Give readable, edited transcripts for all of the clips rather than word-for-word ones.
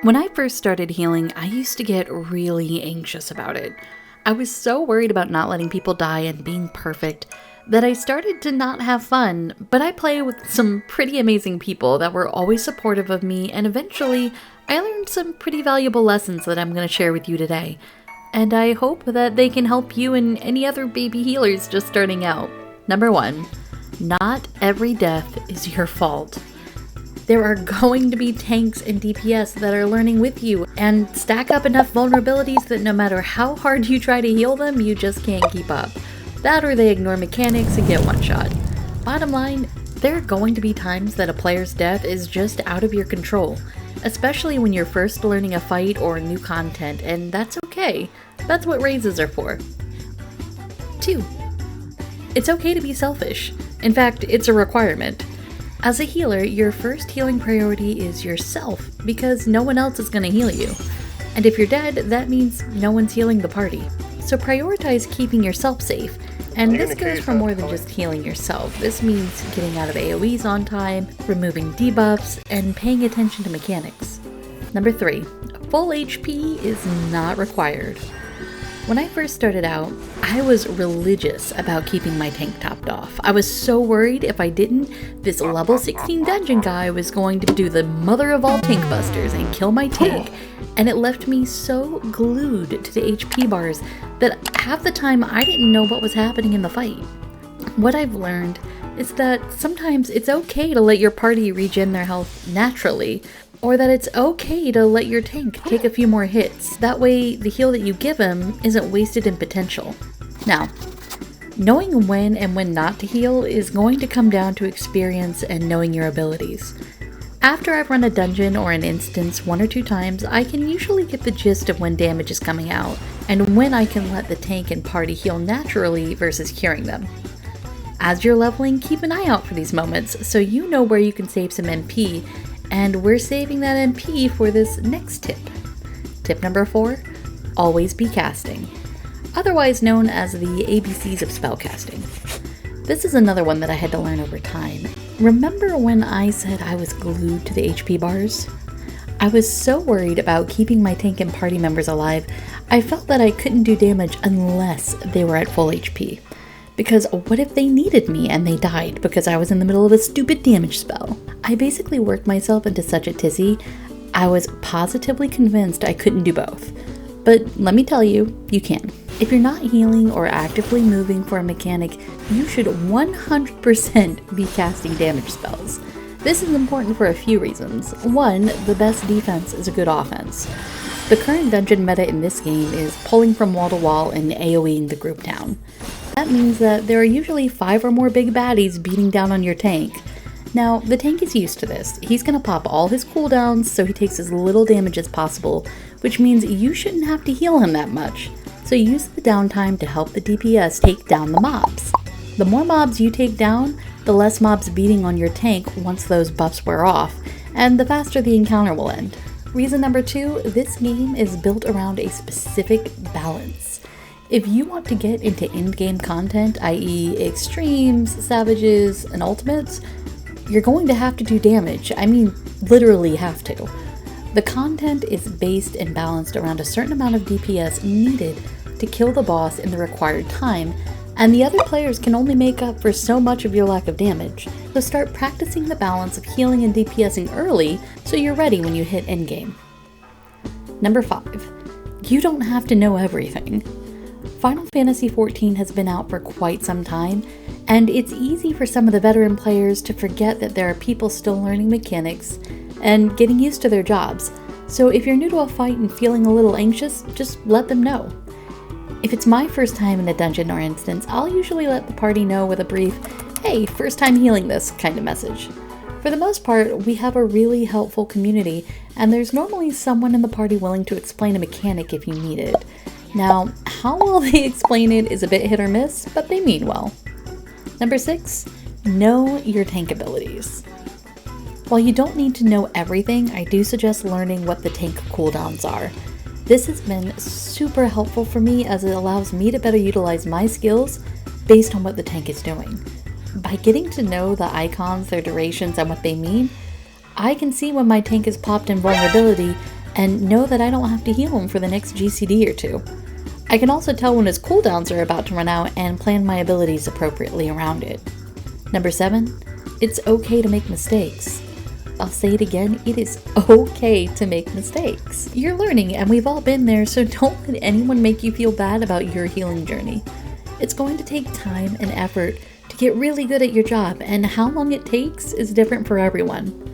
When I first started healing, I used to get really anxious about it. I was so worried about not letting people die and being perfect that I started to not have fun, but I play with some pretty amazing people that were always supportive of me, and eventually I learned some pretty valuable lessons that I'm going to share with you today. And I hope that they can help you and any other baby healers just starting out. Number 1, not every death is your fault. There are going to be tanks and DPS that are learning with you and stack up enough vulnerabilities that no matter how hard you try to heal them, you just can't keep up. That or they ignore mechanics and get one shot. Bottom line, there are going to be times that a player's death is just out of your control, especially when you're first learning a fight or new content, and that's okay. That's what raises are for. 2. It's okay to be selfish. In fact, it's a requirement. As a healer, your first healing priority is yourself, because no one else is going to heal you. And if you're dead, that means no one's healing the party. So prioritize keeping yourself safe. And this goes for more than just healing yourself. This means getting out of AoEs on time, removing debuffs, and paying attention to mechanics. Number 3, full HP is not required. When I first started out, I was religious about keeping my tank topped off. I was so worried if I didn't, this level 16 dungeon guy was going to do the mother of all tank busters and kill my tank, and it left me so glued to the HP bars that half the time I didn't know what was happening in the fight. What I've learned is that sometimes it's okay to let your party regen their health naturally, or that it's okay to let your tank take a few more hits. That way, the heal that you give him isn't wasted in potential. Now, knowing when and when not to heal is going to come down to experience and knowing your abilities. After I've run a dungeon or an instance 1 or 2 times, I can usually get the gist of when damage is coming out, and when I can let the tank and party heal naturally versus curing them. As you're leveling, keep an eye out for these moments so you know where you can save some MP, and we're saving that MP for this next tip. Tip number 4, always be casting. Otherwise known as the ABCs of spellcasting. This is another one that I had to learn over time. Remember when I said I was glued to the HP bars? I was so worried about keeping my tank and party members alive, I felt that I couldn't do damage unless they were at full HP. Because what if they needed me and they died because I was in the middle of a stupid damage spell? I basically worked myself into such a tizzy, I was positively convinced I couldn't do both. But let me tell you, you can. If you're not healing or actively moving for a mechanic, you should 100% be casting damage spells. This is important for a few reasons. 1, the best defense is a good offense. The current dungeon meta in this game is pulling from wall to wall and AoEing the group down. That means that there are usually 5 or more big baddies beating down on your tank. Now, the tank is used to this. He's gonna pop all his cooldowns so he takes as little damage as possible, which means you shouldn't have to heal him that much. So use the downtime to help the DPS take down the mobs. The more mobs you take down, the less mobs beating on your tank once those buffs wear off, and the faster the encounter will end. Reason number 2, this game is built around a specific balance. If you want to get into in-game content, i.e. extremes, savages, and ultimates, you're going to have to do damage. I mean, literally have to. The content is based and balanced around a certain amount of DPS needed to kill the boss in the required time, and the other players can only make up for so much of your lack of damage. So start practicing the balance of healing and DPSing early so you're ready when you hit endgame. Number 5, you don't have to know everything. Final Fantasy XIV has been out for quite some time, and it's easy for some of the veteran players to forget that there are people still learning mechanics and getting used to their jobs. So if you're new to a fight and feeling a little anxious, just let them know. If it's my first time in a dungeon or instance, I'll usually let the party know with a brief, "Hey, first time healing this" kind of message. For the most part, we have a really helpful community, and there's normally someone in the party willing to explain a mechanic if you need it. Now, how well they explain it is a bit hit or miss, but they mean well. Number 6, know your tank abilities. While you don't need to know everything, I do suggest learning what the tank cooldowns are. This has been super helpful for me as it allows me to better utilize my skills based on what the tank is doing. By getting to know the icons, their durations, and what they mean, I can see when my tank is popped in vulnerability and know that I don't have to heal him for the next GCD or two. I can also tell when his cooldowns are about to run out and plan my abilities appropriately around it. Number 7, it's okay to make mistakes. I'll say it again, it is okay to make mistakes. You're learning and we've all been there, so don't let anyone make you feel bad about your healing journey. It's going to take time and effort to get really good at your job, and how long it takes is different for everyone.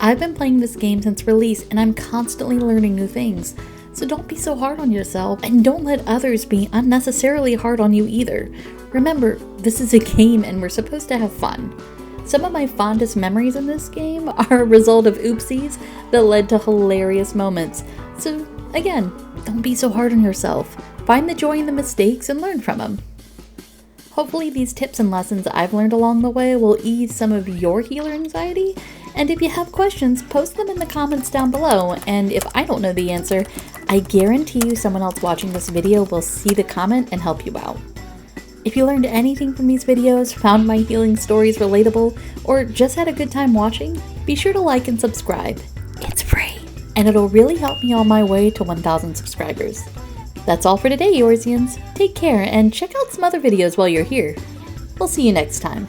I've been playing this game since release and I'm constantly learning new things, so don't be so hard on yourself and don't let others be unnecessarily hard on you either. Remember, this is a game and we're supposed to have fun. Some of my fondest memories in this game are a result of oopsies that led to hilarious moments. So again, don't be so hard on yourself. Find the joy in the mistakes and learn from them. Hopefully these tips and lessons I've learned along the way will ease some of your healer anxiety. And if you have questions, post them in the comments down below. And if I don't know the answer, I guarantee you someone else watching this video will see the comment and help you out. If you learned anything from these videos, found my healing stories relatable, or just had a good time watching, be sure to like and subscribe. It's free, and it'll really help me on my way to 1,000 subscribers. That's all for today, Eorzeans. Take care, and check out some other videos while you're here. We'll see you next time.